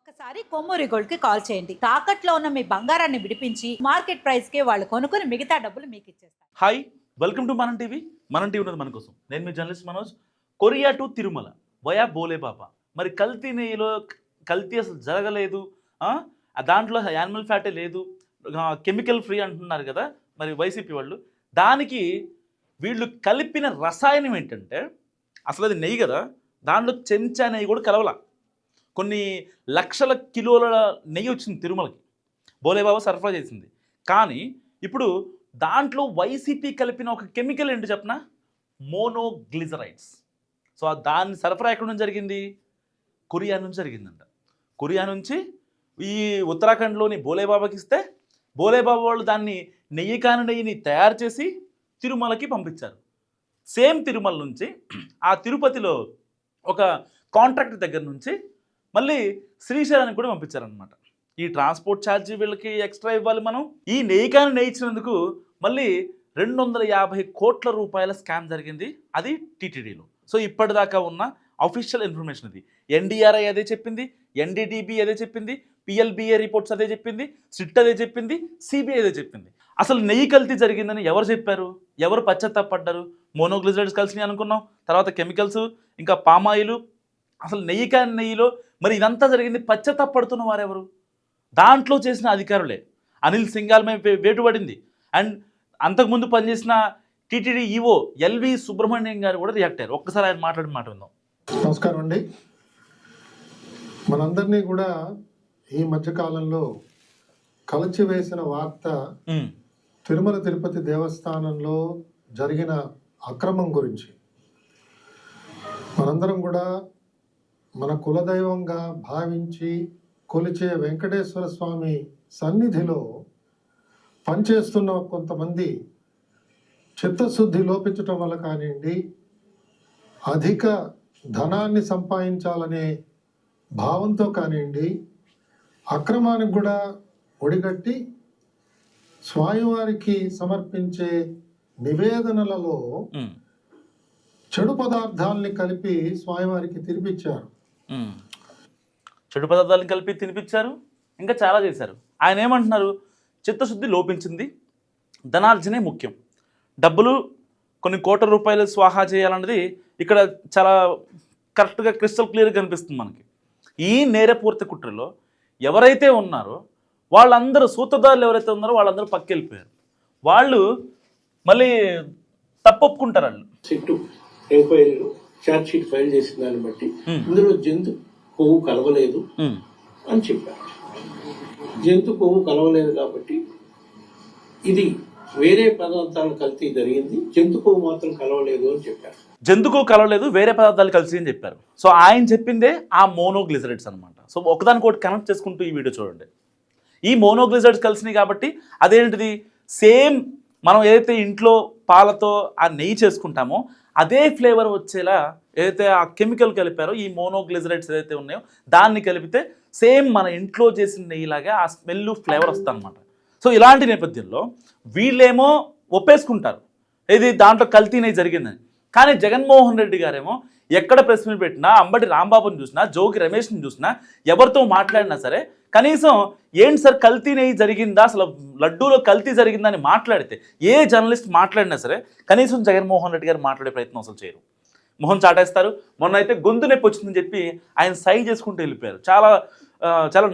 ఒక్కసారి కొమ్మూరి గోల్డ్ కి కాల్ చేయండి. తాకట్లో ఉన్న మీ బంగారాన్ని విడిపించి మార్కెట్ ప్రైస్ కి వాళ్ళు కొనుక్కుని మిగతా డబ్బులు మీకు ఇచ్చేస్తారు. Hi, welcome to Manam TV. Manam TV ఉన్నది మన కోసం. నేను మీ journalist Manoj. Korea to Tirumala via Bole Baba. మరి కల్తీ నెయ్యిలో కల్తీ అసలు జరగలేదు, దాంట్లో యానిమల్ ఫ్యాటే లేదు, కెమికల్ ఫ్రీ అంటున్నారు కదా మరి వైసీపీ వాళ్ళు. దానికి వీళ్ళు కలిపిన రసాయనం ఏంటంటే, అసలు అది నెయ్యి కదా, దాంట్లో చెంచా నెయ్యి కూడా కలవలా. కొన్ని లక్షల కిలోల నెయ్యి వచ్చింది తిరుమలకి, బోలేబాబా సరఫరా చేసింది. కానీ ఇప్పుడు దాంట్లో వైసీపీ కలిపిన ఒక కెమికల్ ఏంటి చెప్పనా, మోనోగ్లిజరైడ్స్. సో దాని సరఫరా ఎక్కడి నుంచి జరిగింది? కొరియా నుంచి జరిగిందంట. కొరియా నుంచి ఈ ఉత్తరాఖండ్లోని బోలేబాబాకి ఇస్తే, బోలేబాబా వాళ్ళు దాన్ని నెయ్యి కాని నెయ్యిని తయారు చేసి తిరుమలకి పంపించారు. సేమ్ తిరుమల నుంచి ఆ తిరుపతిలో ఒక కాంట్రాక్టర్ దగ్గర నుంచి మళ్ళీ శ్రీశైలానికి కూడా పంపించారనమాట. ఈ ట్రాన్స్పోర్ట్ ఛార్జీ వీళ్ళకి ఎక్స్ట్రా ఇవ్వాలి మనం. ఈ నెయ్యి కాని నెయ్యి ఇచ్చినందుకు మళ్ళీ 250 కోట్ల రూపాయల స్కామ్ జరిగింది, అది టీటీడీలో. సో ఇప్పటిదాకా ఉన్న అఫీషియల్ ఇన్ఫర్మేషన్ ఇది. ఎన్డీఆర్ఐ అదే చెప్పింది, ఎన్డీడీబీ అదే చెప్పింది, పిఎల్బిఏ రిపోర్ట్స్ అదే చెప్పింది, సిట్ అదే చెప్పింది, సిబిఐ అదే చెప్పింది. అసలు నెయ్యి కల్తీ జరిగిందని ఎవరు చెప్పారు? ఎవరు పశ్చాత్తాపడ్డారు? మోనోగ్లిజరైడ్స్ కలిసినాయి అనుకున్నాం, తర్వాత కెమికల్స్, ఇంకా పామాయిల్. అసలు నెయ్యి కాని నెయ్యిలో మరి ఇదంతా జరిగింది, పశ్చాత్తాపడుతున్న వారెవరు? దాంట్లో చేసిన అధికారులే. అనిల్ సింఘాల్ మీద వేటు పడింది. అండ్ అంతకుముందు పనిచేసిన టీటీడీ ఈవో ఎల్వి సుబ్రహ్మణ్యం గారు కూడా రియాక్ట్ అయ్యారు. ఒక్కసారి ఆయన మాట్లాడిన మాట విందాం. నమస్కారం అండి. మనందరినీ కూడా ఈ మధ్యకాలంలో కలిచివేసిన వార్త తిరుమల తిరుపతి దేవస్థానంలో జరిగిన అక్రమం గురించి. మనందరం కూడా మన కులదైవంగా భావించి కొలిచే వెంకటేశ్వర స్వామి సన్నిధిలో పనిచేస్తున్న కొంతమంది చిత్తశుద్ధి లోపించటం వల్ల కానివ్వండి, అధిక ధనాన్ని సంపాదించాలనే భావంతో కానివ్వండి, అక్రమానికి కూడా ఒడిగట్టి స్వామివారికి సమర్పించే నివేదనలలో చెడు పదార్థాలని కలిపి స్వామివారికి తినిపించారు. చెడు పదార్థాలను కలిపి తినిపించారు, ఇంకా చాలా చేశారు. ఆయన ఏమంటున్నారు? చిత్తశుద్ధి లోపించింది, ధనార్జనే ముఖ్యం, డబ్బులు కొన్ని కోట్ల రూపాయలు స్వాహా చేయాలన్నది ఇక్కడ చాలా కరెక్ట్గా క్రిస్టల్ క్లియర్గా కనిపిస్తుంది మనకి. ఈ నేరపూర్తి కుట్రలో ఎవరైతే ఉన్నారో వాళ్ళందరూ, సూత్రధారులు ఎవరైతే ఉన్నారో వాళ్ళందరూ పక్కెళ్ళిపోయారు. వాళ్ళు మళ్ళీ తప్పొప్పుకుంటారు. వాళ్ళు ఎంక్వైరీలో ఛార్జ్ షీట్ ఫైల్ చేసిన దాన్ని బట్టి ఇందులో జంతు కొవ్వు కలవలేదు అని చెప్పారు. జంతు కొవ్వు కలవలేదు కాబట్టి ఇది వేరే పదార్థాలు కల్తీ జరిగింది, జంతు కొవ్వు మాత్రం కలవలేదు అని చెప్పారు. జంతు కొవ్వు కలవలేదు, వేరే పదార్థాలు కలిసి అని చెప్పారు. సో ఆయన చెప్పిందే ఆ మోనోగ్లిజరైడ్స్ అనమాట. సో ఒకదానికొకటి కనెక్ట్ చేసుకుంటూ ఈ వీడియో చూడండి. ఈ మోనోగ్లిజరైడ్స్ కలిసినాయి కాబట్టి అదేంటిది, సేమ్ మనం ఏదైతే ఇంట్లో పాలతో ఆ నెయ్యి చేసుకుంటామో అదే ఫ్లేవర్ వచ్చేలా ఏదైతే ఆ కెమికల్ కలిపారో, ఈ మోనోగ్లిజరైడ్స్ ఏదైతే ఉన్నాయో దాన్ని కలిపితే సేమ్ మన ఇంట్లో చేసిన నెయ్యిలాగా ఆ స్మెల్ ఫ్లేవర్ వస్తుంది అనమాట. సో ఇలాంటి నేపథ్యంలో వీళ్ళేమో ఒప్పేసుకుంటారు ఇది దాంట్లో కల్తీ నెయ్యి జరిగిందని. కానీ జగన్మోహన్ రెడ్డి గారేమో ఎక్కడ ప్రెస్ మీట్ పెట్టినా, అంబటి రాంబాబుని చూసినా, జోగి రమేష్ని చూసినా, ఎవరితో మాట్లాడినా సరే కనీసం ఏంటి సార్ కల్తీ నెయ్యి జరిగిందా, అసలు లడ్డూలో కల్తీ జరిగిందని మాట్లాడితే ఏ జర్నలిస్ట్ మాట్లాడినా సరే కనీసం జగన్మోహన్ రెడ్డి గారు మాట్లాడే ప్రయత్నం అసలు చేయరు. మొహం చాటేస్తారు. మొన్న అయితే గొంతు నొప్పి వచ్చిందని చెప్పి ఆయన సై చేసుకుంటూ వెళ్ళిపోయారు. చాలా చాలా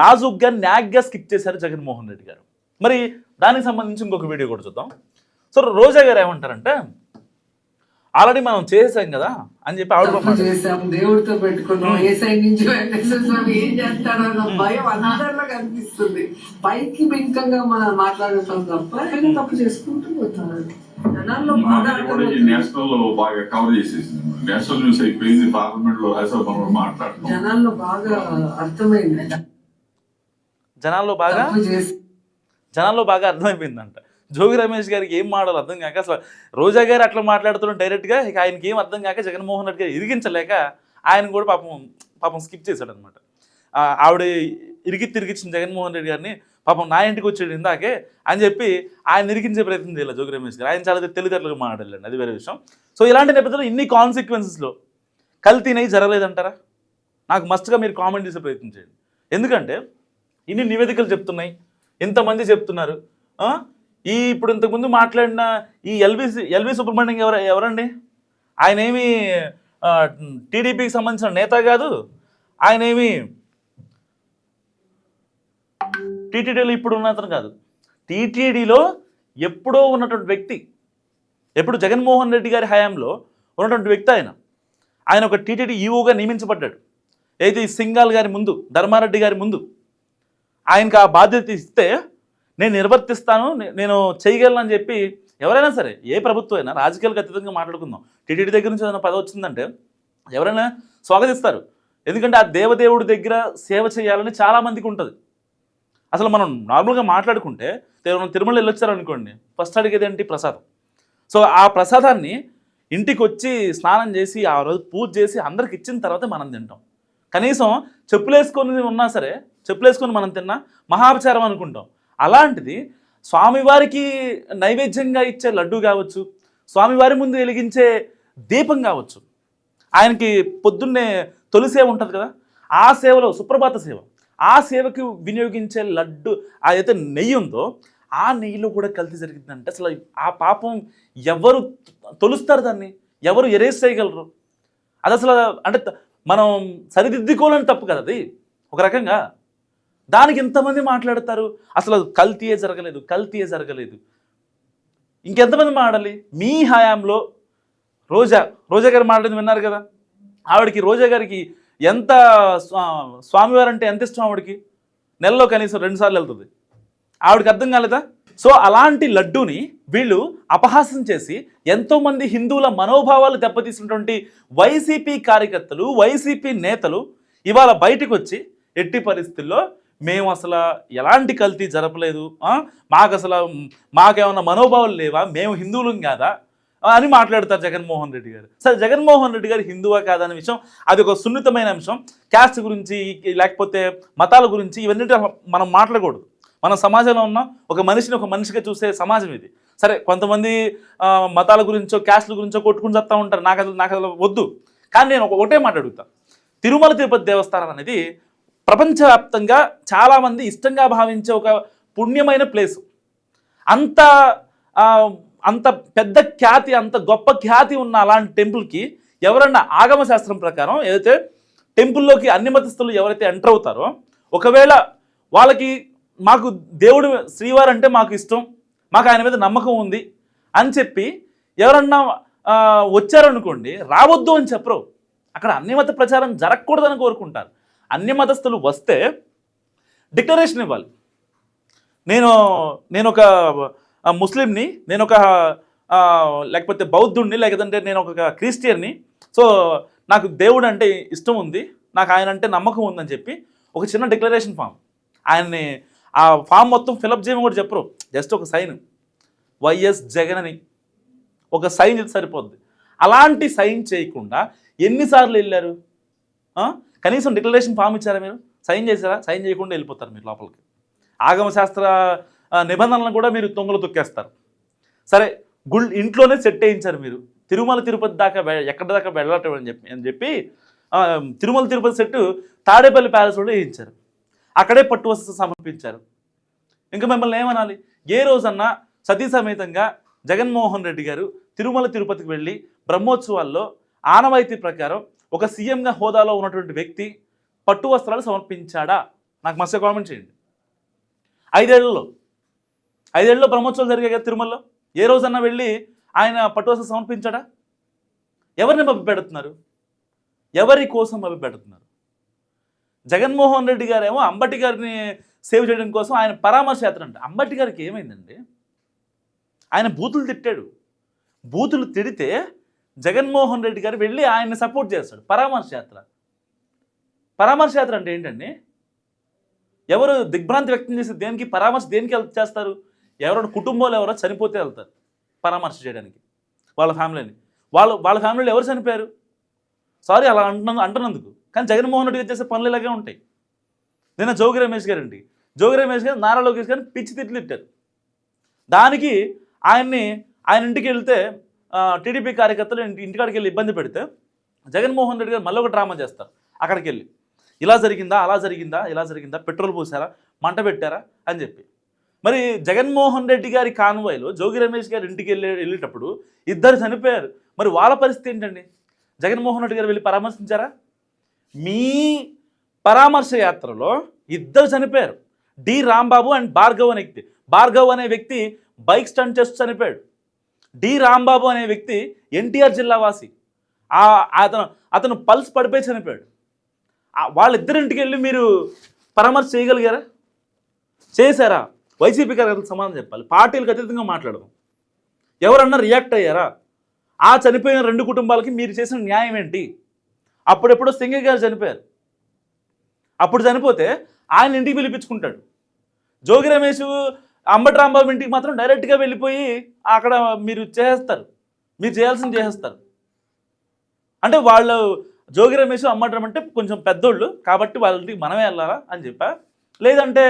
నాజుగ్గా న్యాగ్గా స్కిప్ చేశారు జగన్మోహన్ రెడ్డి గారు. మరి దానికి సంబంధించి ఇంకొక వీడియో కూడా చూద్దాం. సో రోజా గారు ఏమంటారంటే, ఆల్రెడీ మనం చేసాం కదా అని చెప్పి ఆవిడ చేసాం, దేవుడితో పెట్టుకున్నాం, ఏ సైడ్ నుంచి వెంకటేశ్వర స్వామి ఏం చేస్తారన్న భయం అందరిలో కనిపిస్తుంది. పైకి బింకంగా మనం మాట్లాడుతాం తప్ప తప్పు చేసుకుంటూ పోతారు. జనాల్లో బాగా కవర్ చేసేసింది, నేషనల్ న్యూస్ అయిపోయింది, పార్లమెంట్ లో జనాల్లో బాగా అర్థమైంది, జనాల్లో బాగా అర్థమైపోయిందంట. జోగి రమేష్ గారికి ఏం మాట్లాడాలి అర్థం కాక, అసలు రోజా గారు అట్లా మాట్లాడుతున్నాం డైరెక్ట్గా, ఇక ఆయనకి ఏం అర్థం కాక జగన్మోహన్ రెడ్డి గారు ఇరిగించలేక ఆయన కూడా పాపం స్కిప్ చేశాడు అనమాట. ఆవిడ తిరిగిచ్చిన జగన్మోహన్ రెడ్డి గారిని పాపం నా ఇంటికి వచ్చాడు ఇందాకే అని చెప్పి ఆయన ఇరికించే ప్రయత్నం చేయాలి జోగి రమేష్ గారు. ఆయన చాలా తెలివితేటలుగా మాట్లాడాలండి, అది వేరే విషయం. సో ఇలాంటి నేపథ్యంలో ఇన్ని కాన్సిక్వెన్సెస్లో కల్తీ నెయ్యి జరగలేదంటారా? నాకు మస్ట్గా మీరు కామెంట్ చేసే ప్రయత్నం చేయండి. ఎందుకంటే ఇన్ని నివేదికలు చెప్తున్నాయి, ఎంతమంది చెప్తున్నారు. ఇప్పుడు ఇంతకుముందు మాట్లాడిన ఈ ఎల్వి సుబ్రహ్మణ్యం ఎవరండి? ఆయన ఏమి టీడీపీకి సంబంధించిన నేత కాదు, ఆయన ఏమి టీటీడీలో ఇప్పుడు ఉన్న అతను కాదు. టీటీడీలో ఎప్పుడో ఉన్నటువంటి వ్యక్తి, ఎప్పుడు జగన్మోహన్ రెడ్డి గారి హయాంలో ఉన్నటువంటి వ్యక్తి ఆయన ఒక టీటీడీ ఈఓగా నియమించబడ్డాడు. అయితే ఈ సింగాల్ గారి ముందు, ధర్మారెడ్డి గారి ముందు ఆయనకు ఆ బాధ్యత ఇస్తే నేను నిర్వర్తిస్తాను, నేను చేయగలను అని చెప్పి ఎవరైనా సరే, ఏ ప్రభుత్వం అయినా, రాజకీయాలకు అతీతంగా మాట్లాడుకుందాం, టీటీడీ దగ్గర నుంచి ఏదైనా పదవి వచ్చిందంటే ఎవరైనా స్వాగతిస్తారు. ఎందుకంటే ఆ దేవదేవుడి దగ్గర సేవ చేయాలని చాలామందికి ఉంటుంది. అసలు మనం నార్మల్గా మాట్లాడుకుంటే తిరుమల వెళ్ళొచ్చారనుకోండి, ఫస్ట్ అడిగేది ఏంటి? ప్రసాదం. సో ఆ ప్రసాదాన్ని ఇంటికి వచ్చి స్నానం చేసి ఆ రోజు పూజ చేసి అందరికి ఇచ్చిన తర్వాత మనం తింటాం. కనీసం చెప్పులేసుకొని ఉన్నా సరే, చెప్పులేసుకొని మనం తిన్నా మహాపచారం అనుకుంటాం. అలాంటిది స్వామివారికి నైవేద్యంగా ఇచ్చే లడ్డు కావచ్చు, స్వామివారి ముందు వెలిగించే దీపం కావచ్చు, ఆయనకి పొద్దున్నే తొలి సేవ ఉంటుంది కదా, ఆ సేవలో సుప్రభాత సేవ, ఆ సేవకి వినియోగించే లడ్డు ఏదైతే నెయ్యి ఉందో ఆ నెయ్యిలో కూడా కల్తీ జరిగిందంటే అసలు ఆ పాపం ఎవరు తొలుస్తారు? దాన్ని ఎవరు ఎరేస్ చేయగలరు? అది అసలు అంటే మనం సరిదిద్దుకోవాలని తప్పు కదా అది ఒక రకంగా. దానికి ఎంతమంది మాట్లాడతారు? అసలు కల్తీయే జరగలేదు, కల్తీయే జరగలేదు. ఇంకెంతమంది మాట్లాడాలి? మీ హయాంలో రోజా గారు మాట్లాడింది విన్నారు కదా. ఆవిడకి, రోజా గారికి ఎంత స్వామివారు అంటే ఎంత ఇష్టం ఆవిడకి, నెలలో కనీసం 2 సార్లు వెళ్తుంది. ఆవిడకి అర్థం కాలేదా? సో అలాంటి లడ్డూని వీళ్ళు అపహాసం చేసి ఎంతోమంది హిందువుల మనోభావాలు దెబ్బతీసినటువంటి వైసీపీ కార్యకర్తలు, వైసీపీ నేతలు ఇవాళ బయటకు వచ్చి ఎట్టి పరిస్థితుల్లో మేము అసలు ఎలాంటి కల్తీ జరపలేదు, మాకేమన్నా మనోభావాలు లేవా, మేము హిందువులం కాదా అని మాట్లాడతారు జగన్మోహన్ రెడ్డి గారు. సరే, జగన్మోహన్ రెడ్డి గారు హిందువా కాదనే విషయం అది ఒక సున్నితమైన అంశం. క్యాస్ట్ గురించి లేకపోతే మతాల గురించి ఇవన్నీ మనం మాట్లాడకూడదు. మన సమాజంలో ఉన్న ఒక మనిషిగా చూసే సమాజం ఇది. సరే, కొంతమంది మతాల గురించో క్యాస్ట్ల గురించో కొట్టుకుని చెప్తా ఉంటారు, నాకు అసలు వద్దు. కానీ నేను ఒకటే మాట అడుగుతా, తిరుమల తిరుపతి దేవస్థానం అనేది ప్రపంచవ్యాప్తంగా చాలామంది ఇష్టంగా భావించే ఒక పుణ్యమైన ప్లేసు. అంత పెద్ద ఖ్యాతి, అంత గొప్ప ఖ్యాతి ఉన్న అలాంటి టెంపుల్కి ఎవరన్నా ఆగమ శాస్త్రం ప్రకారం ఏదైతే టెంపుల్లోకి అన్ని మతస్థులు ఎవరైతే ఎంటర్ అవుతారో, ఒకవేళ వాళ్ళకి మాకు దేవుడు శ్రీవారు అంటే మాకు ఇష్టం, మాకు ఆయన మీద నమ్మకం ఉంది అని చెప్పి ఎవరన్నా వచ్చారనుకోండి, రావద్దు అని చెప్పరు. అక్కడ అన్ని మత ప్రచారం జరగకూడదని కోరుకుంటారు. అన్ని మతస్థులు వస్తే డిక్లరేషన్ ఇవ్వాలి. నేను ఒక ముస్లింని, నేను ఒక లేకపోతే బౌద్ధుడిని, లేకపోతే నేను ఒక క్రిస్టియన్ని, సో నాకు దేవుడు అంటే ఇష్టం ఉంది, నాకు ఆయన అంటే నమ్మకం ఉందని చెప్పి ఒక చిన్న డిక్లరేషన్ ఫామ్, ఆయన్ని ఆ ఫామ్ మొత్తం ఫిలప్ చేయమని కూడా చెప్పరు. జస్ట్ ఒక సైన్, వైఎస్ జగన్ అని ఒక సైన్ సరిపోద్ది. అలాంటి సైన్ చేయకుండా ఎన్నిసార్లు వెళ్ళారు? కనీసం డిక్లరేషన్ ఫామ్ ఇచ్చారా మీరు? సైన్ చేశారా? సైన్ చేయకుండా వెళ్ళిపోతారు మీరు లోపలికి. ఆగమశాస్త్ర నిబంధనలను కూడా మీరు తొంగలు తొక్కేస్తారు. సరే, ఇంట్లోనే సెట్ వేయించారు మీరు. తిరుమల తిరుపతి దాకా ఎక్కడి దాకా వెళ్ళటం అని చెప్పి తిరుమల తిరుపతి సెట్ తాడేపల్లి ప్యాలెస్ కూడా వేయించారు. అక్కడే పట్టు వస్త్రం సమర్పించారు. ఇంకా మిమ్మల్ని ఏమనాలి? ఏ రోజన్నా సతీ సమేతంగా జగన్మోహన్ రెడ్డి గారు తిరుమల తిరుపతికి వెళ్ళి బ్రహ్మోత్సవాల్లో ఆనవాయితీ ప్రకారం ఒక సీఎంగా హోదాలో ఉన్నటువంటి వ్యక్తి పట్టు వస్త్రాలు సమర్పించాడా? నాకు మస్తు కామెంట్ చేయండి. 5 ఏళ్లలో బ్రహ్మోత్సవాలు జరిగాయి కదా తిరుమలలో. ఏ రోజన్నా వెళ్ళి ఆయన పట్టు వస్త్రం సమర్పించాడా? ఎవరిని మభ్యపెడుతున్నారు? ఎవరి కోసం మభ్యపెడుతున్నారు? జగన్మోహన్ రెడ్డి గారేమో అంబటి గారిని సేవ్ చేయడం కోసం ఆయన పరామర్శ యాత్ర అంట. అంబటి గారికి ఏమైందండి? ఆయన బూతులు తిట్టాడు. బూతులు తిడితే జగన్మోహన్ రెడ్డి గారు వెళ్ళి ఆయన్ని సపోర్ట్ చేస్తాడు. పరామర్శ యాత్ర అంటే ఏంటండి? ఎవరు దిగ్భ్రాంతి వ్యక్తం చేసి దేనికి పరామర్శ దేనికి చేస్తారు? ఎవరైనా కుటుంబాలు ఎవరో చనిపోతే వెళ్తారు పరామర్శ చేయడానికి వాళ్ళ ఫ్యామిలీని. వాళ్ళ ఫ్యామిలీలో ఎవరు చనిపోయారు? సారీ అలా అంటున్నందుకు. కానీ జగన్మోహన్ రెడ్డి గారు చేసే పనులు ఇలాగే ఉంటాయి. నిన్న జోగి రమేష్ గారు నారా లోకేష్ గారిని పిచ్చి తిట్లు తిట్టారు. దానికి ఆయన ఇంటికి వెళ్తే టీడీపీ కార్యకర్తలు ఇంటికాడికి వెళ్ళి ఇబ్బంది పెడితే జగన్మోహన్ రెడ్డి గారు మళ్ళీ ఒక డ్రామా చేస్తారు. అక్కడికి వెళ్ళి ఇలా జరిగిందా, అలా జరిగిందా, ఇలా జరిగిందా, పెట్రోల్ పోసారా, మంట పెట్టారా అని చెప్పి. మరి జగన్మోహన్ రెడ్డి గారి కాన్వాయ్లో జోగి రమేష్ గారి ఇంటికి వెళ్ళేటప్పుడు 2 చనిపోయారు. మరి వాళ్ళ పరిస్థితి ఏంటండి? జగన్మోహన్ రెడ్డి గారు వెళ్ళి పరామర్శించారా? మీ పరామర్శ యాత్రలో 2 చనిపోయారు. డి రాంబాబు అండ్ భార్గవ్ అనే వ్యక్తి. భార్గవ్ అనే వ్యక్తి బైక్ స్టంట్ చేస్తూ చనిపోయాడు. డి రాంబాబు అనే వ్యక్తి ఎన్టీఆర్ జిల్లా వాసి. అతను పల్స్ పడిపోయి చనిపోయాడు. వాళ్ళిద్దరింటికి వెళ్ళి మీరు పరామర్శ చేయగలిగారా? చేశారా? వైసీపీ గారికి సమాధానం చెప్పాలి. పార్టీలకు అతీతంగా మాట్లాడదాం. ఎవరన్నా రియాక్ట్ అయ్యారా? ఆ చనిపోయిన 2 కుటుంబాలకి మీరు చేసిన న్యాయం ఏంటి? అప్పుడెప్పుడో సింగయ్య గారు చనిపోయారు. అప్పుడు చనిపోతే ఆయన ఇంటికి పిలిపించుకుంటాడు. జోగి రమేష్ అంబటి రాంబాబు ఇంటికి మాత్రం డైరెక్ట్గా వెళ్ళిపోయి అక్కడ మీరు చేసేస్తారు, మీరు చేయాల్సింది చేసేస్తారు. అంటే వాళ్ళు జోగి రమేష్ అంబటి రాంబాబు అంటే కొంచెం పెద్దోళ్ళు కాబట్టి వాళ్ళ ఇంటికి మనమే వెళ్ళాలా అని చెప్పా. లేదంటే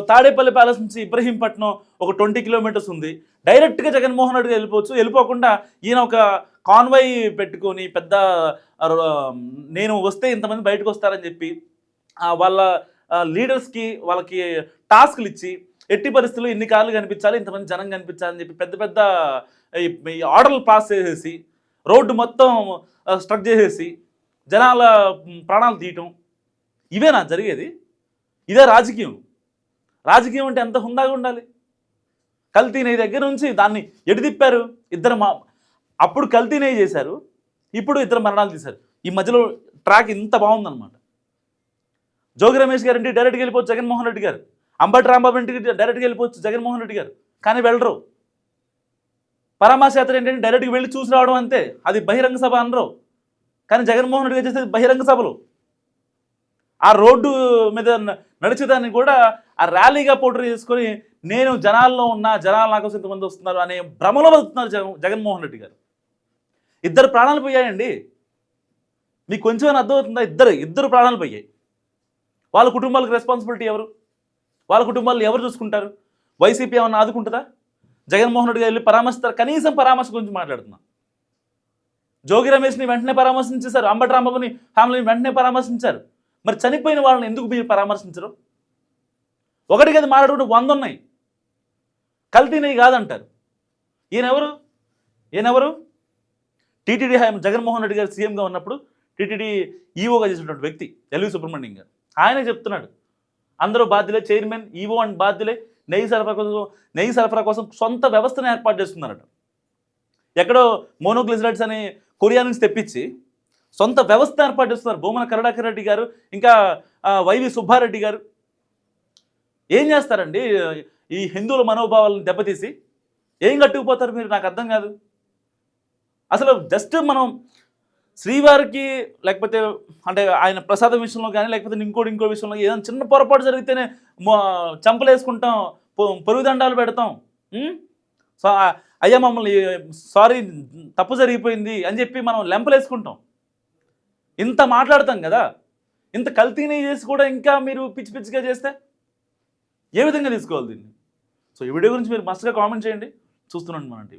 తాడేపల్లి ప్యాలెస్ నుంచి ఇబ్రహీంపట్నం ఒక 20 కిలోమీటర్స్ ఉంది, డైరెక్ట్గా జగన్మోహన్ రెడ్డి వెళ్ళిపోవచ్చు. వెళ్ళిపోకుండా ఈయన ఒక కాన్వాయ్ పెట్టుకొని పెద్ద నేను వస్తే ఇంతమంది బయటకు వస్తారని చెప్పి వాళ్ళ లీడర్స్కి వాళ్ళకి టాస్క్లు ఇచ్చి ఎట్టి పరిస్థితుల్లో ఇన్ని కార్లు కనిపించాలి, ఇంతమంది జనం కనిపించాలని చెప్పి పెద్ద పెద్ద ఆర్డర్లు పాస్ చేసేసి రోడ్డు మొత్తం స్ట్రక్ చేసేసి జనాల ప్రాణాలు తీయటం ఇవేనా జరిగేది? ఇదే రాజకీయం? రాజకీయం అంటే ఎంత హుందాగా ఉండాలి? కల్తీ నెయ్యి దగ్గర నుంచి దాన్ని ఎటు తిప్పారు? అప్పుడు కల్తీ నెయ్యి చేశారు, ఇప్పుడు 2 మరణాలు తీశారు. ఈ మధ్యలో ట్రాక్ ఇంత బాగుందన్నమాట. జోగి రమేష్ గారి ఇంటికి డైరెక్ట్గా వెళ్ళిపోవచ్చు జగన్మోహన్ రెడ్డి గారు, అంబటి రాంబాబు ఇంటికి డైరెక్ట్గా వెళ్ళిపోవచ్చు జగన్మోహన్ రెడ్డి గారు, కానీ వెళ్ళరు. పరామర్శ యాత్ర ఏంటంటే డైరెక్ట్గా వెళ్ళి చూసి రావడం అంతే. అది బహిరంగ సభ అనరు. కానీ జగన్మోహన్ రెడ్డి గారు చేసేది బహిరంగ సభలు. ఆ రోడ్డు మీద నడిచేదాన్ని కూడా ఆ ర్యాలీగా పోటీ చేసుకొని నేను జనాల్లో ఉన్నా, జనాలు నా కోసం ఇంతమంది వస్తున్నారు అనే భ్రమలో బతుకుతున్నారు జగన్మోహన్ రెడ్డి గారు. 2 ప్రాణాలు పోయాయండి. మీకు కొంచెం అర్థమవుతుందా? ఇద్దరు ప్రాణాలు పోయాయి. వాళ్ళ కుటుంబాలకు రెస్పాన్సిబిలిటీ ఎవరు? వాళ్ళ కుటుంబాలు ఎవరు చూసుకుంటారు? వైసీపీ ఏమన్నా ఆదుకుంటుందా? జగన్మోహన్ రెడ్డి గారు వెళ్ళి పరామర్శిస్తారు. కనీసం పరామర్శ గురించి మాట్లాడుతున్నా. జోగి రమేష్ని వెంటనే పరామర్శించేశారు, అంబటి రాంబాబుని ఫ్యామిలీని వెంటనే పరామర్శించారు. మరి చనిపోయిన వాళ్ళని ఎందుకు మీరు పరామర్శించరు? ఒకటి కదా మాట్లాడుకుంటూ 100 ఉన్నాయి. కల్తీ నెయ్యి కాదంటారు. ఈయనెవరు? టీటీడీ జగన్మోహన్ రెడ్డి గారు సీఎంగా ఉన్నప్పుడు టీటీడీ ఈఓగా చేసినటువంటి వ్యక్తి ఎల్వి సుబ్రహ్మణ్యం గారు. ఆయనే చెప్తున్నాడు అందరూ బాధ్యులే, చైర్మన్, ఈఓ అండ్ బాధ్యులే. నెయ్యి సరఫరా కోసం సొంత వ్యవస్థను ఏర్పాటు చేస్తున్నారట. ఎక్కడో మోనోగ్లిజరైడ్స్ అని కొరియా నుంచి తెప్పించి సొంత వ్యవస్థ ఏర్పాటు చేస్తున్నారు భూమన కరుణాకర్ రెడ్డి గారు, ఇంకా వైవి సుబ్బారెడ్డి గారు. ఏం చేస్తారండి ఈ హిందువుల మనోభావాలను దెబ్బతీసి? ఏం కట్టుకుపోతారు మీరు? నాకు అర్థం కాదు. అసలు జస్ట్ మనం శ్రీవారికి లేకపోతే అంటే ఆయన ప్రసాదం విషయంలో కానీ లేకపోతే ఇంకో విషయంలో ఏదైనా చిన్న పొరపాటు జరిగితేనే చంపలేసుకుంటాం, పొరుగుదండాలు పెడతాం. సో అయ్యా మమ్మల్ని సారీ తప్పు జరిగిపోయింది అని చెప్పి మనం లెంపలేసుకుంటాం. ఇంత మాట్లాడతాం కదా, ఇంత కల్తీని చేసి కూడా ఇంకా మీరు పిచ్చిగా చేస్తే ఏ విధంగా తీసుకోవాలి దీన్ని? సో ఈ వీడియో గురించి మీరు మస్తుగా కామెంట్ చేయండి. చూస్తున్నాండి మన టీవీ.